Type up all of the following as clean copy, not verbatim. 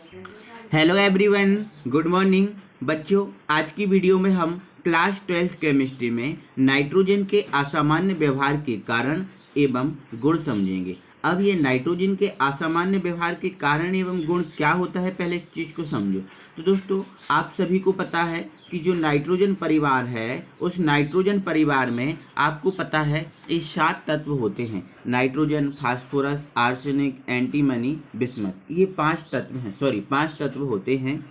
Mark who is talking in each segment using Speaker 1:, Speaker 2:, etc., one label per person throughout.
Speaker 1: Hello everyone, good morning बच्चों। आज की वीडियो में हम क्लास 12 केमिस्ट्री में नाइट्रोजन के असामान्य व्यवहार के कारण एवं गुण समझेंगे। अब ये नाइट्रोजन के असामान्य व्यवहार के कारण एवं गुण क्या होता है, पहले इस चीज़ को समझो। तो दोस्तों, आप सभी को पता है कि जो नाइट्रोजन परिवार है, उस नाइट्रोजन परिवार में आपको पता है ये 7 तत्व होते हैं। Nitrogen, phosphorus, arsenic, antimony, bismuth, ये 5 तत्व होते हैं।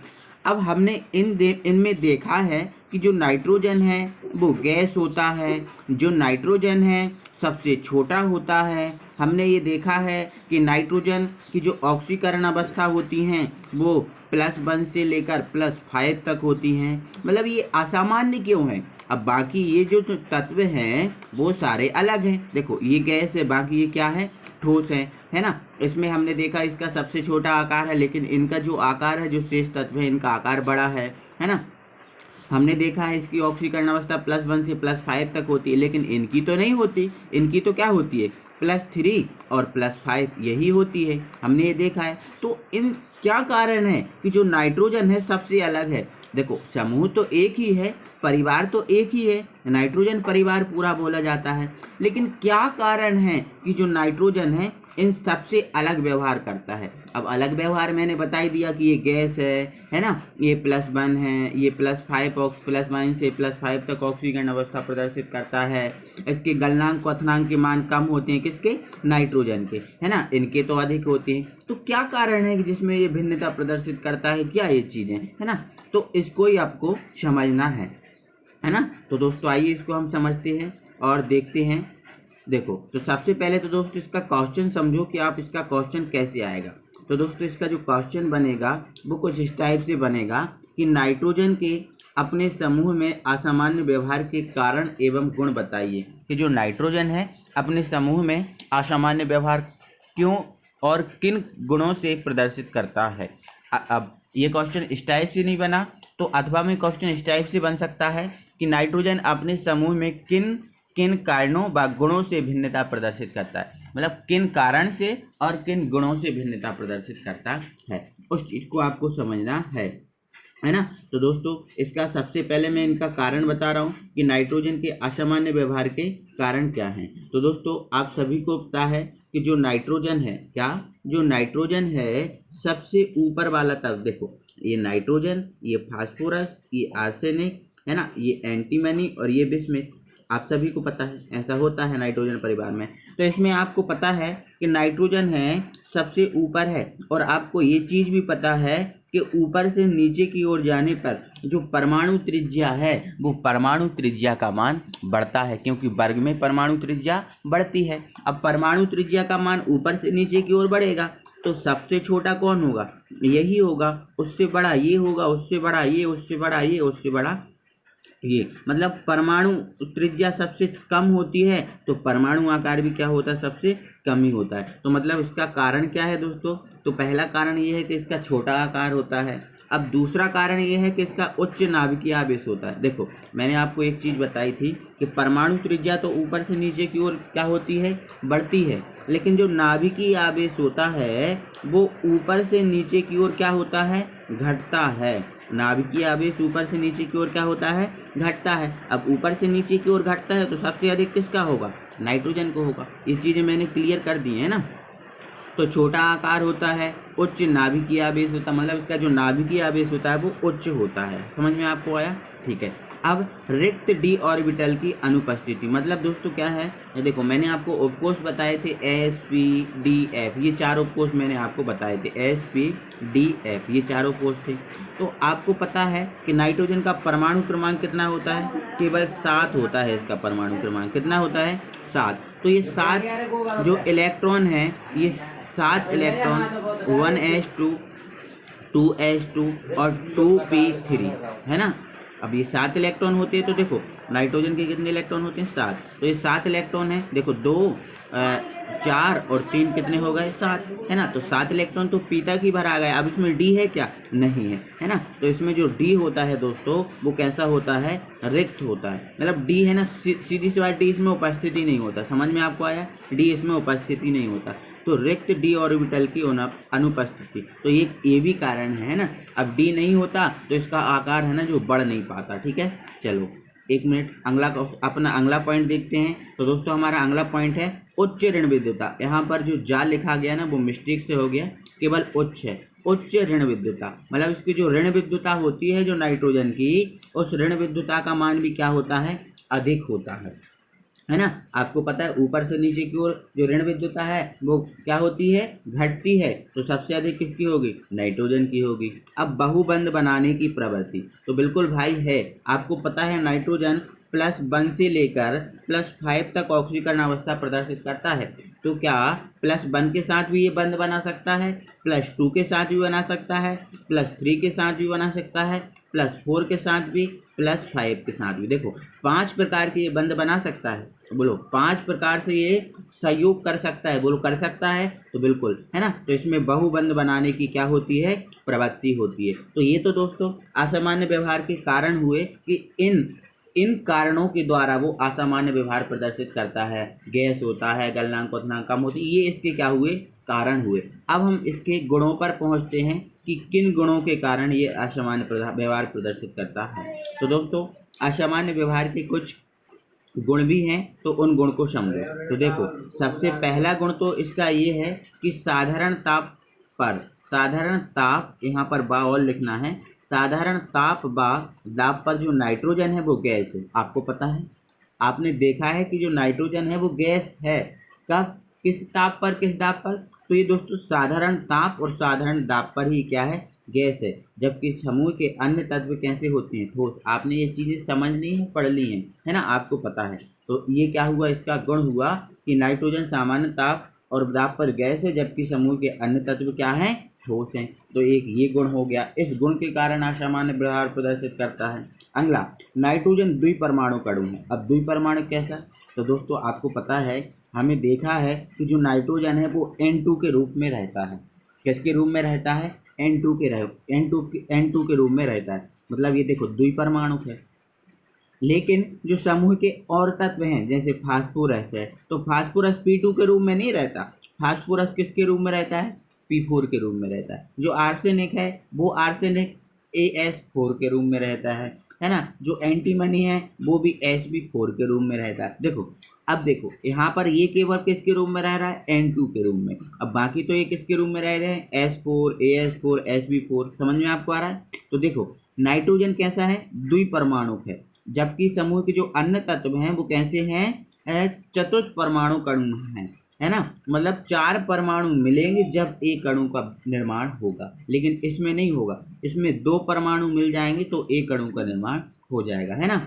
Speaker 1: अब हमने इनमें देखा है कि जो नाइट्रोजन है वो गैस होता है। जो नाइट्रोजन है सबसे छोटा होता है। हमने ये देखा है कि नाइट्रोजन की जो ऑक्सीकरण अवस्था होती हैं वो +1 से लेकर +5 तक होती हैं। मतलब ये असामान्य क्यों है। अब बाकी ये जो तत्व हैं वो सारे अलग हैं। देखो, ये गैस है, बाकी ये क्या है, ठोस है ना। इसमें हमने देखा इसका सबसे छोटा आकार है, लेकिन इनका जो आकार है, जो शेष तत्व है, इनका आकार बड़ा है ना। हमने देखा है इसकी ऑक्सीकरण अवस्था +1 से +5 तक होती है, लेकिन इनकी तो नहीं होती। इनकी तो क्या होती है, +3 और +5 यही होती है। हमने ये देखा है। तो इन क्या कारण है कि जो नाइट्रोजन है सबसे अलग है। देखो, समूह तो एक ही है, परिवार तो एक ही है, नाइट्रोजन परिवार पूरा बोला जाता है, लेकिन क्या कारण है कि जो नाइट्रोजन है इन सबसे अलग व्यवहार करता है। अब अलग व्यवहार मैंने बता ही दिया कि ये गैस है ना। ये +1 है, ये +1 से +5 तक ऑक्सीकरण अवस्था प्रदर्शित करता है। इसके गलनांक क्वथनांक के मान कम होते हैं, किसके, नाइट्रोजन के, है ना। इनके तो अधिक होते हैं। तो क्या कारण है कि जिसमें ये भिन्नता प्रदर्शित करता है, क्या ये चीज़ें, है ना। तो इसको ही आपको समझना है ना। तो दोस्तों आइए इसको हम समझते हैं और देखते हैं। देखो, तो सबसे पहले तो दोस्तों इसका क्वेश्चन समझो कि आप इसका क्वेश्चन कैसे आएगा। तो दोस्तों इसका जो क्वेश्चन बनेगा वो कुछ इस टाइप से बनेगा कि नाइट्रोजन के अपने समूह में असामान्य व्यवहार के कारण एवं गुण बताइए। कि जो नाइट्रोजन है अपने समूह में असामान्य व्यवहार क्यों और किन गुणों से प्रदर्शित करता है। अब ये क्वेश्चन इस टाइप से नहीं बना तो अथवा में क्वेश्चन इस टाइप से बन सकता है कि नाइट्रोजन अपने समूह में किन किन कारणों व गुणों से भिन्नता प्रदर्शित करता है। मतलब किन कारण से और किन गुणों से भिन्नता प्रदर्शित करता है, उस चीज़ को आपको समझना है ना। तो दोस्तों इसका सबसे पहले मैं इनका कारण बता रहा हूँ कि नाइट्रोजन के असामान्य व्यवहार के कारण क्या हैं। तो दोस्तों आप सभी को पता है कि जो नाइट्रोजन है, जो नाइट्रोजन है सबसे ऊपर वाला तत्व। देखो, ये नाइट्रोजन, ये फास्फोरस, ये आर्सेनिक, है ना, ये एंटीमनी और ये बिस्मथ। आप सभी को पता है ऐसा होता है नाइट्रोजन परिवार में। तो इसमें आपको पता है कि नाइट्रोजन है सबसे ऊपर है, और आपको ये चीज़ भी पता है कि ऊपर से नीचे की ओर जाने पर जो परमाणु त्रिज्या है वो परमाणु त्रिज्या का मान बढ़ता है, क्योंकि वर्ग में परमाणु त्रिज्या बढ़ती है। अब परमाणु त्रिज्या का मान ऊपर से नीचे की ओर बढ़ेगा तो सबसे छोटा कौन होगा, यही होगा। उससे बड़ा ये होगा, उससे बड़ा ये, उससे बड़ा ये, उससे बड़ा ये। मतलब परमाणु त्रिज्या सबसे कम होती है तो परमाणु आकार भी क्या होता है, सबसे कम ही होता है। तो मतलब इसका कारण क्या है दोस्तों। तो पहला कारण ये है कि इसका छोटा आकार होता है। अब दूसरा कारण ये है कि इसका उच्च नाभिकीय आवेश होता है। देखो, मैंने आपको एक चीज़ बताई थी कि परमाणु त्रिज्या तो ऊपर से नीचे की ओर क्या होती है, बढ़ती है, लेकिन जो नाभिकीय आवेश होता है वो ऊपर से नीचे की ओर क्या होता है, घटता है। नाभिकीय आवेश ऊपर से नीचे की ओर क्या होता है, घटता है। अब ऊपर से नीचे की ओर घटता है तो सबसे अधिक किसका होगा, नाइट्रोजन को होगा। ये चीज़ें मैंने क्लियर कर दी है ना। तो छोटा आकार होता है, उच्च नाभिकीय आवेश होता है, मतलब इसका जो नाभिकीय आवेश होता है वो उच्च होता है। समझ में आपको आया, ठीक है। अब रिक्त डी ऑर्बिटल की अनुपस्थिति, मतलब दोस्तों क्या है, ये देखो मैंने आपको उपकोष बताए थे sp,d,f, ये 4 उपकोष मैंने आपको बताए थे, sp,d,f, ये 4 उपकोष थे। तो आपको पता है कि नाइट्रोजन का परमाणु क्रमांक कितना होता है, केवल 7 होता है। इसका परमाणु क्रमांक कितना होता है, 7। तो ये 7 जो इलेक्ट्रॉन है, ये 7 इलेक्ट्रॉन 1s2, 2s2 और 2p3 है ना। अब ये 7 इलेक्ट्रॉन होते हैं। तो देखो नाइट्रोजन के कितने इलेक्ट्रॉन होते हैं, 7। तो ये 7 इलेक्ट्रॉन है। देखो 2, 4 और 3 कितने हो गए, 7, है ना। तो 7 इलेक्ट्रॉन तो पी तक ही भरा गया। अब इसमें डी है क्या, नहीं है ना। तो इसमें जो डी होता है दोस्तों वो कैसा होता है, रिक्त होता है। मतलब डी है ना, सीधी सी बात, डी इसमें उपस्थिति नहीं होता। समझ में आपको आया, डी इसमें उपस्थिति नहीं होता। तो रिक्त डी ऑर्बिटल की अनुपस्थिति, तो ये भी कारण है ना। अब डी नहीं होता तो इसका आकार है ना जो बढ़ नहीं पाता। ठीक है, चलो एक मिनट अपना अगला पॉइंट देखते हैं। तो दोस्तों हमारा अगला पॉइंट है उच्च ऋण विद्युता। यहाँ पर जो जा लिखा गया ना वो मिस्टेक से हो गया, केवल उच्च है। उच्च ऋण विद्युता मतलब इसकी जो ऋण विद्युता होती है जो नाइट्रोजन की, उस ऋण विद्युता का मान भी क्या होता है, अधिक होता है ना। आपको पता है ऊपर से नीचे की ओर जो ऋण विद्युता है वो क्या होती है, घटती है। तो सबसे अधिक किसकी होगी, नाइट्रोजन की होगी। अब बहुबंध बनाने की प्रवृत्ति, तो बिल्कुल भाई है, आपको पता है नाइट्रोजन +1 से लेकर +5 तक ऑक्सीकरण अवस्था प्रदर्शित करता है। तो क्या +1 के साथ भी ये बंध बना सकता है, +2 के साथ भी बना सकता है, +3 के साथ भी बना सकता है, +4 के साथ भी, +5 के साथ भी। देखो 5 प्रकार के ये बंध बना सकता है। बोलो 5 प्रकार से ये सहयोग कर सकता है, बोलो कर सकता है, तो बिल्कुल है ना। तो इसमें बहुबंध बनाने की क्या होती है, प्रवृत्ति होती है। तो ये तो दोस्तों असामान्य व्यवहार के कारण हुए कि इन कारणों के द्वारा वो असामान्य व्यवहार प्रदर्शित करता है। गैस होता है, गलनांक क्वथनांक कम होती है, ये इसके क्या हुए, कारण हुए। अब हम इसके गुणों पर पहुंचते हैं कि किन गुणों के कारण ये असामान्य व्यवहार प्रदर्शित करता है। तो दोस्तों असामान्य व्यवहार के कुछ गुण भी हैं, तो उन गुण को समझो। तो देखो सबसे पहला गुण तो इसका ये है कि साधारण ताप यहाँ पर बा और लिखना है, साधारण ताप बा दाब पर जो नाइट्रोजन है वो गैस है। आपको पता है, आपने देखा है कि जो नाइट्रोजन है वो गैस है। कब, किस ताप पर, किस दाब पर, तो ये दोस्तों साधारण ताप और साधारण दाब पर ही क्या है, गैस है। जबकि समूह के अन्य तत्व कैसे होते हैं, ठोस। आपने ये चीज़ें समझनी है, पढ़ ली हैं, है ना, आपको पता है। तो ये क्या हुआ, इसका गुण हुआ कि नाइट्रोजन सामान्य ताप और दाब पर गैस है, जबकि समूह के अन्य तत्व क्या हैं, ठोस हैं। तो एक ये गुण हो गया, इस गुण के कारण असामान्य व्यवहार प्रदर्शित करता है। अगला, नाइट्रोजन द्विपरमाणु अणु है। अब द्विपरमाणु कैसा, तो दोस्तों आपको पता है, हमें देखा है कि जो नाइट्रोजन है वो N2 के रूप में रहता है। किसके रूप में रहता है, N2 के रूप में रहता है। मतलब ये देखो द्विपरमाणु है। लेकिन जो समूह के और तत्व हैं जैसे फास्फोरस है, तो फास्फोरस P2 के रूप में नहीं रहता। फास्फोरस किसके रूप में रहता है, P4 के रूप में रहता है। जो आर्सेनिक है वो आर्सेनिक AS4 के रूप में रहता है ना। जो एंटीमनी है वो भी Sb4 के रूप में रहता है। देखो अब देखो यहाँ पर ये केवल किसके रूप में रह रहा है, N2 के रूप में। अब बाकी तो ये किसके रूप में रह रहे हैं, S4, AS4, Sb4। समझ में आपको आ रहा है। तो देखो नाइट्रोजन कैसा है, द्विपरमाणु है, जबकि समूह के जो अन्य तत्व हैं वो कैसे हैं, चतुष्परमाणु अणु हैं, है ना। मतलब 4 परमाणु मिलेंगे जब एक अणु का निर्माण होगा, लेकिन इसमें नहीं होगा। इसमें 2 परमाणु मिल जाएंगे तो एक अणु का निर्माण हो जाएगा, है ना।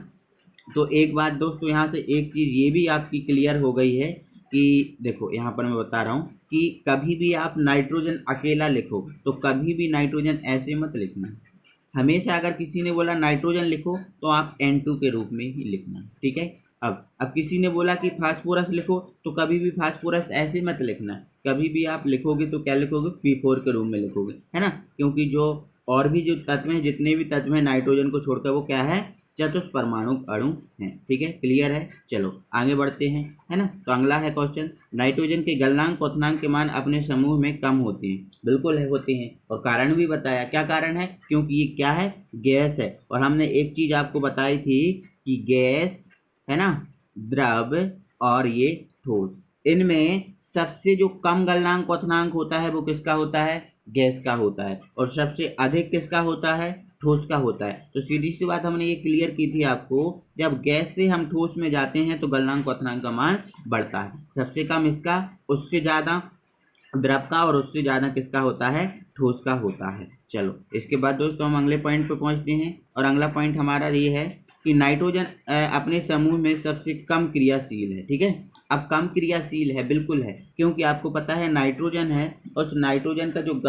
Speaker 1: तो एक बात दोस्तों यहाँ से एक चीज़ ये भी आपकी क्लियर हो गई है कि देखो यहाँ पर मैं बता रहा हूँ कि कभी भी आप नाइट्रोजन अकेला लिखो तो कभी भी नाइट्रोजन ऐसे मत लिखना। हमेशा अगर किसी ने बोला नाइट्रोजन लिखो तो आप N2 के रूप में ही लिखना, ठीक है। अब किसी ने बोला कि फास्फोरस लिखो तो कभी भी फास्फोरस ऐसे मत लिखना। कभी भी आप लिखोगे तो क्या लिखोगे, P4 के रूप में लिखोगे, है ना। क्योंकि जो और भी जो तत्व हैं, जितने भी तत्व हैं नाइट्रोजन को छोड़कर, वो क्या है, चतुष्परमाणु अणु हैं। ठीक है, क्लियर है। चलो आगे बढ़ते हैं, है ना। तो अगला है क्वेश्चन, नाइट्रोजन के गलनांक क्वथनांक के मान अपने समूह में कम होते हैं। बिल्कुल है, होते हैं, और कारण भी बताया। क्या कारण है, क्योंकि ये क्या है, गैस है। और हमने एक चीज आपको बताई थी कि गैस है ना, द्रव और ये ठोस, इनमें सबसे जो कम गलनांक क्वथनांक होता है वो किसका होता है, गैस का होता है। और सबसे अधिक किसका होता है, ठोस का होता है। तो सीधी सी बात हमने ये क्लियर की थी आपको, जब गैस से हम ठोस में जाते हैं तो गलनांक क्वथनांक का मान बढ़ता है। सबसे कम इसका, उससे ज़्यादा द्रव का, और उससे ज़्यादा किसका होता है, ठोस का होता है। चलो इसके बाद दोस्तों हम अगले पॉइंट पे पहुंचते हैं, और अगला पॉइंट हमारा ये है कि नाइट्रोजन अपने समूह में सबसे कम क्रियाशील है। ठीक है, अब कम क्रियाशील है, बिल्कुल है, क्योंकि आपको पता है नाइट्रोजन है, उस नाइट्रोजन का जो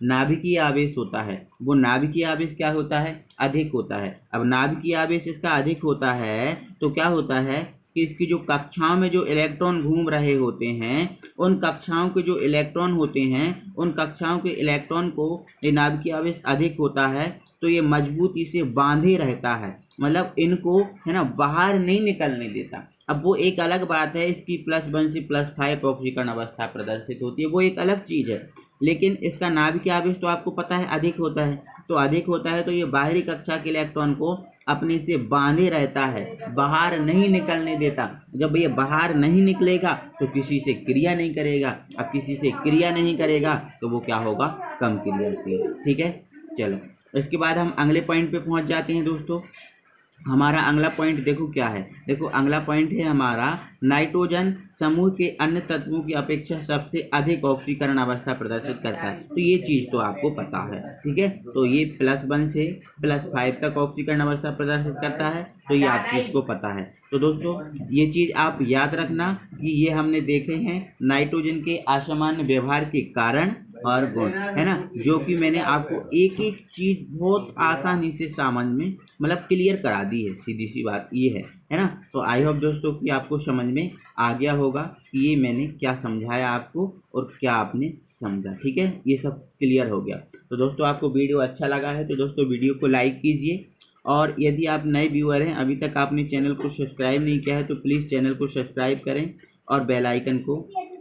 Speaker 1: नाभिकीय आवेश होता है, वो नाभिकीय आवेश क्या होता है, अधिक होता है। अब नाभिकीय आवेश इसका अधिक होता है तो क्या होता है कि इसकी जो कक्षाओं में जो इलेक्ट्रॉन घूम रहे होते हैं, उन कक्षाओं के जो इलेक्ट्रॉन होते हैं, उन कक्षाओं के इलेक्ट्रॉन को ये नाभिकीय आवेश अधिक होता है तो ये मजबूती से बांधे रहता है। मतलब इनको है ना बाहर नहीं निकलने देता। अब वो एक अलग बात है, इसकी +1 से +5 ऑक्सीकरण अवस्था प्रदर्शित होती है, वो एक अलग चीज़ है। लेकिन इसका नाभिकीय आवेश तो आपको पता है अधिक होता है, तो अधिक होता है तो ये बाहरी कक्षा के इलेक्ट्रॉन को अपने से बांधे रहता है, बाहर नहीं निकलने देता। जब ये बाहर नहीं निकलेगा तो किसी से क्रिया नहीं करेगा, अब किसी से क्रिया नहीं करेगा तो वो क्या होगा, कम क्रियाशील। ठीक है, चलो इसके बाद हम अगले पॉइंट पे पहुंच जाते हैं दोस्तों। हमारा अगला पॉइंट देखो क्या है, देखो अगला पॉइंट है हमारा, नाइट्रोजन समूह के अन्य तत्वों की अपेक्षा सबसे अधिक ऑक्सीकरण अवस्था प्रदर्शित करता है। तो ये चीज़ तो आपको पता है, ठीक है। तो ये +1 से +5 तक ऑक्सीकरण अवस्था प्रदर्शित करता है, तो ये आप चीज़ को पता है। तो दोस्तों ये चीज़ आप याद रखना कि ये हमने देखे हैं नाइट्रोजन के असामान्य व्यवहार के कारण और गुण, है ना, जो कि मैंने आपको एक एक चीज़ बहुत आसानी से समझ में मतलब क्लियर करा दी है, सीधी सी बात ये है ना। तो आई होप दोस्तों कि आपको समझ में आ गया होगा कि ये मैंने क्या समझाया आपको और क्या आपने समझा। ठीक है, ये सब क्लियर हो गया। तो दोस्तों आपको वीडियो अच्छा लगा है तो दोस्तों वीडियो को लाइक कीजिए, और यदि आप नए व्यूअर हैं, अभी तक आपने चैनल को सब्सक्राइब नहीं किया है तो प्लीज़ चैनल को सब्सक्राइब करें और बेल आइकन को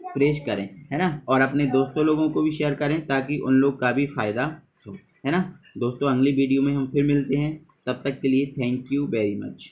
Speaker 1: प्रेस करें, है ना, और अपने दोस्तों लोगों को भी शेयर करें ताकि उन लोग का भी फ़ायदा हो, है ना। दोस्तों अगली वीडियो में हम फिर मिलते हैं, तब तक के लिए थैंक यू वेरी मच।